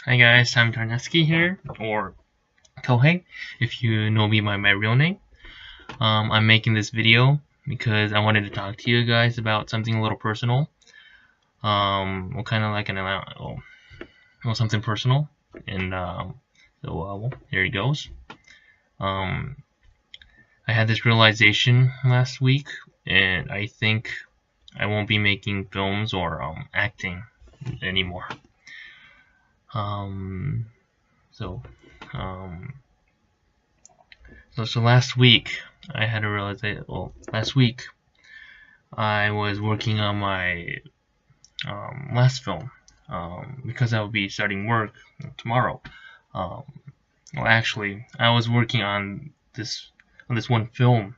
Hi guys, I'm Tarneski here, or Kohei, if you know me by my real name. I'm making this video because I wanted to talk to you guys about something a little personal. Well, kind of like something personal, and here it goes. Um, I had this realization last week, and I think I won't be making films or acting anymore. Um, so, um, so last week I had to realize that. Well, last week I was working on my last film because I will be starting work tomorrow. Um, well, actually, I was working on this one film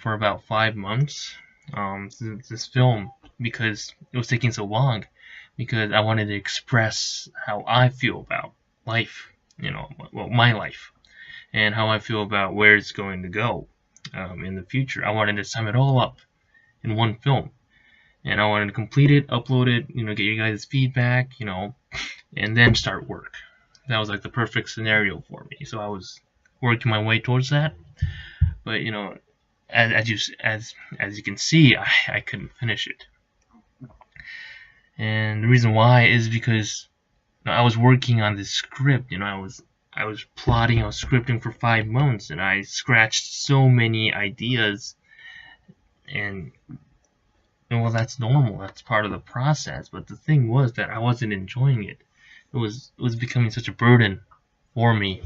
for about 5 months. This film because it was taking so long because I wanted to express how I feel about life. Well, my life and how I feel about where it's going to go in the future. I wanted to sum it all up in one film, and I wanted to complete it, upload it, get you guys' feedback, and then start work. That was like the perfect scenario for me. So I was working my way towards that, but as you can see, I couldn't finish it, and the reason why is because I was working on this script. I was plotting, I was scripting for 5 months, and I scratched so many ideas. And well, that's normal. That's part of the process. But the thing was that I wasn't enjoying it. It was becoming such a burden for me,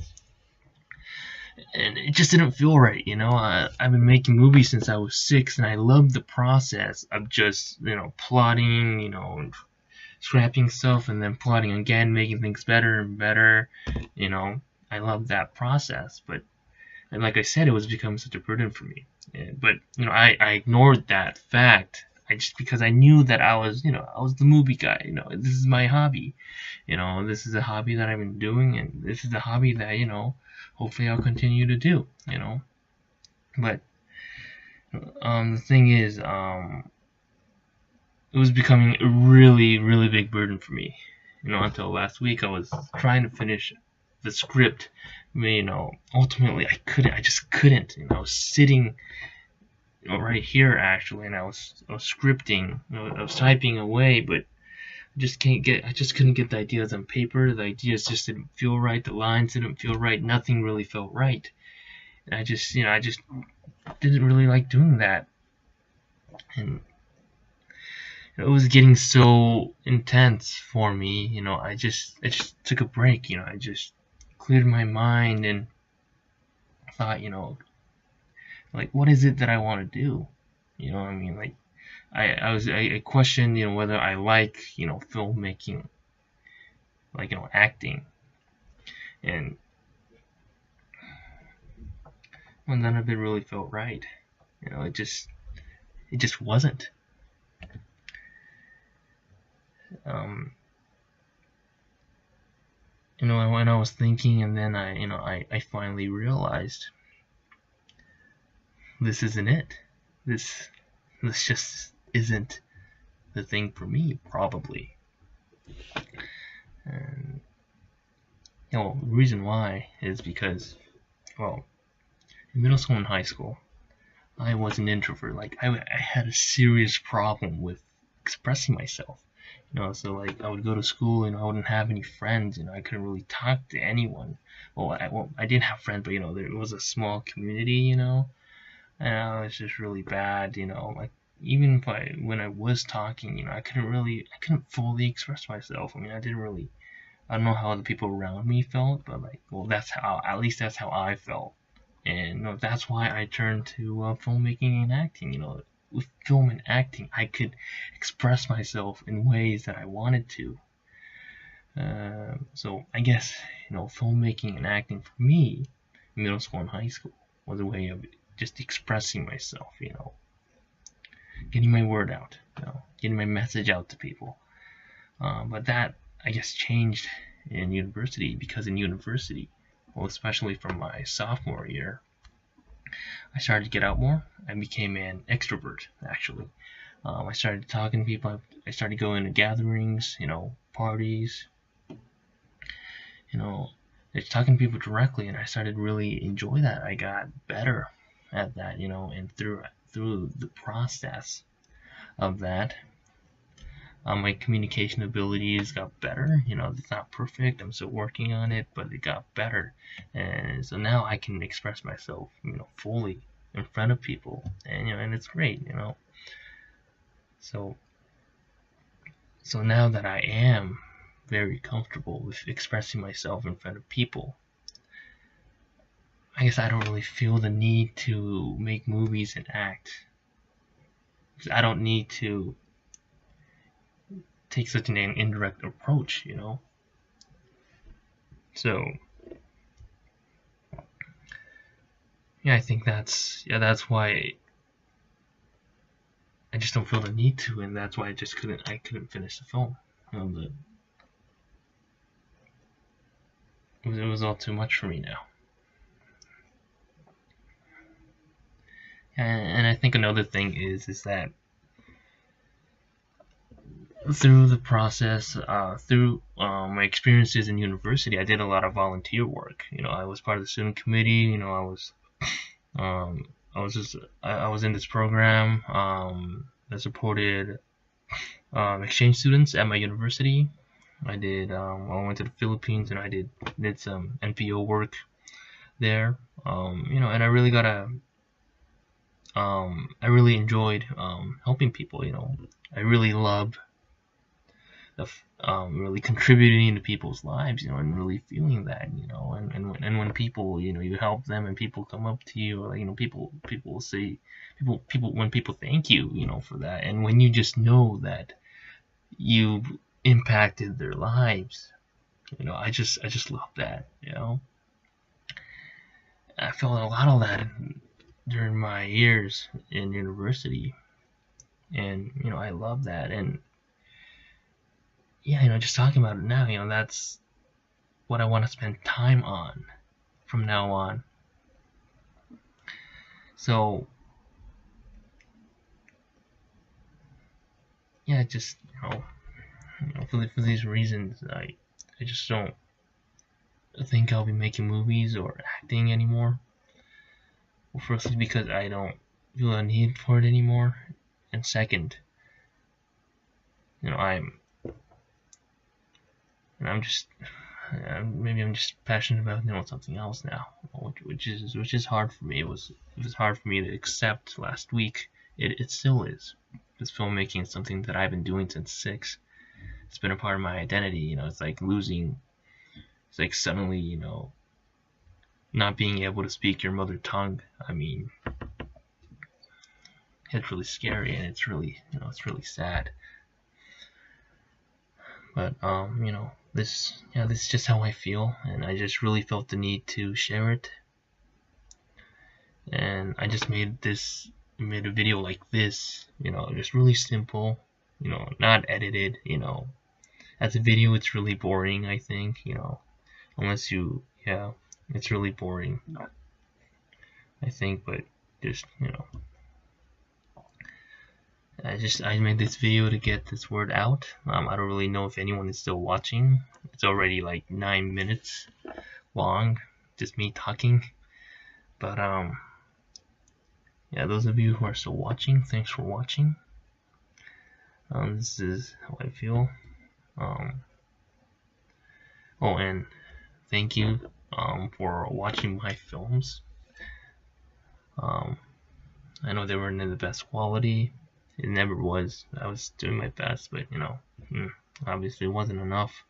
and it just didn't feel right. I've been making movies since I was 6, and I love the process of just plotting, scrapping stuff, and then plotting again, making things better and better. You know, I love that process, but and like I said, it was becoming such a burden for me. But I ignored that fact. I just because I knew that I was the movie guy. This is my hobby. This is a hobby that I've been doing, and this is a hobby that hopefully I'll continue to do. But the thing is, it was becoming a really, really big burden for me. Until last week, I was trying to finish the script. Ultimately, I couldn't. I just couldn't. I was sitting, right here actually, and I was scripting. I was typing away, but I just couldn't get the ideas on paper. The ideas just didn't feel right. The lines didn't feel right. Nothing really felt right. And I just didn't really like doing that. And it was getting so intense for me. I just took a break. I just cleared my mind and thought, like, what is it that I want to do? What I mean? Like, I questioned, whether I like, filmmaking, like, acting, and well, none of it really felt right. It just wasn't. Um, when I was thinking, and then I finally realized this isn't it. This this just isn't the thing for me, probably. And the reason why is because, well, in middle school and high school, I was an introvert. Like I had a serious problem with expressing myself. So like I would go to school, I wouldn't have any friends. I couldn't really talk to anyone. Well, I did have friends, but there was a small community. And I was just really bad. Like even if when I was talking, I couldn't fully express myself. I don't know how the people around me felt, but like, well, at least that's how I felt. And that's why I turned to filmmaking and acting. With film and acting, I could express myself in ways that I wanted to. So I guess filmmaking and acting for me, middle school and high school, was a way of just expressing myself. Getting my word out, getting my message out to people. But that I guess changed in university because in university, well, especially from my sophomore year, I started to get out more. I became an extrovert, actually. I started talking to people. I started going to gatherings, parties, you know, it's talking to people directly, and I started really enjoy that. I got better at that, you know, and through the process of that, my communication abilities got better. You know, it's not perfect. I'm still working on it, but it got better, and so now I can express myself, you know, fully in front of people, and you know, and it's great, you know. So now that I am very comfortable with expressing myself in front of people, I guess I don't really feel the need to make movies and act. I don't need to take such an indirect approach, you know. So yeah, I think that's why I just don't feel the need to, and that's why I couldn't finish the film. You know, it was all too much for me now. And I think another thing is that through the process, through my experiences in university, I did a lot of volunteer work. You know, I was part of the student committee. You know, I was in this program that supported exchange students at my university. I went to the Philippines, and I did some NPO work there. You know, and I really I really enjoyed helping people. You know, I really love really contributing to people's lives, you know, and really feeling that, you know, and when people, you know, you help them and people come up to you, or, you know, people will say, when people thank you, you know, for that, and when you just know that you've impacted their lives, you know, I just love that, you know. I felt a lot of that during my years in university, and you know, I love that. And yeah, you know, just talking about it now, you know, that's what I want to spend time on from now on. So yeah, just you know, for these reasons, I just don't think I'll be making movies or acting anymore. Well, firstly, because I don't feel a need for it anymore, and second, you know, I'm just maybe I'm just passionate about, you know, something else now, which is hard for me. It was hard for me to accept last week. It still is. This filmmaking is something that I've been doing since 6. It's been a part of my identity. You know, it's like suddenly, you know, not being able to speak your mother tongue. I mean, it's really scary, and it's really, you know, it's really sad. But you know, this is just how I feel, and I just really felt the need to share it. And I just made a video like this, you know, just really simple, you know, not edited, you know. As a video, it's really boring, I think, you know, unless you, yeah, it's really boring, I think. But just, you know, I made this video to get this word out. I don't really know if anyone is still watching. It's already like 9 minutes long, just me talking. But yeah, those of you who are still watching, thanks for watching. This is how I feel. Oh, and thank you for watching my films. I know they weren't in the best quality. It never was. I was doing my best, but you know, obviously it wasn't enough.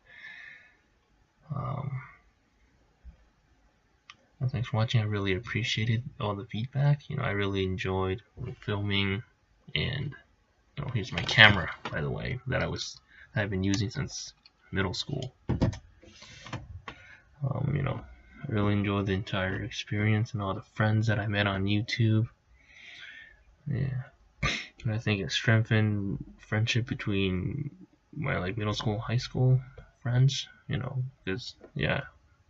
Well, thanks for watching. I really appreciated all the feedback. You know, I really enjoyed filming, and you know, here's my camera, by the way, that I've been using since middle school. You know, I really enjoyed the entire experience and all the friends that I met on YouTube. Yeah, and I think it strengthened friendship between my like middle school, high school friends. You know, because yeah.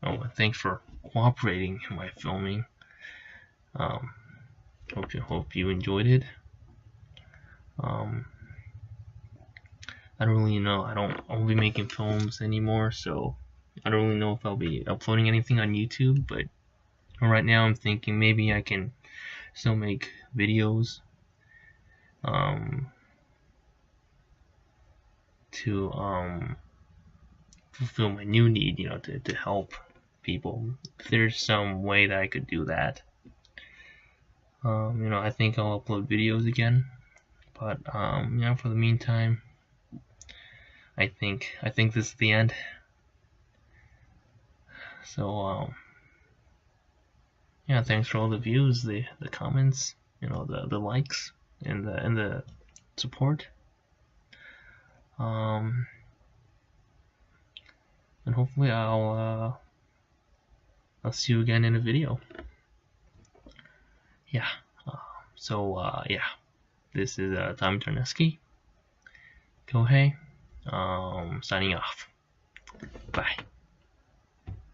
Oh, and thanks for cooperating in my filming. Hope you enjoyed it. I don't really know. I won't be making films anymore, so I don't really know if I'll be uploading anything on YouTube, but right now I'm thinking maybe I can still make videos to fulfill my new need, to help people. If there's some way that I could do that, I think I'll upload videos again. But for the meantime, I think this is the end. So yeah, thanks for all the views, the comments, the likes, and the support. And hopefully I'll see you again in a video. Yeah. Yeah, this is Tommy Tarneski. Kohei, signing off. Bye.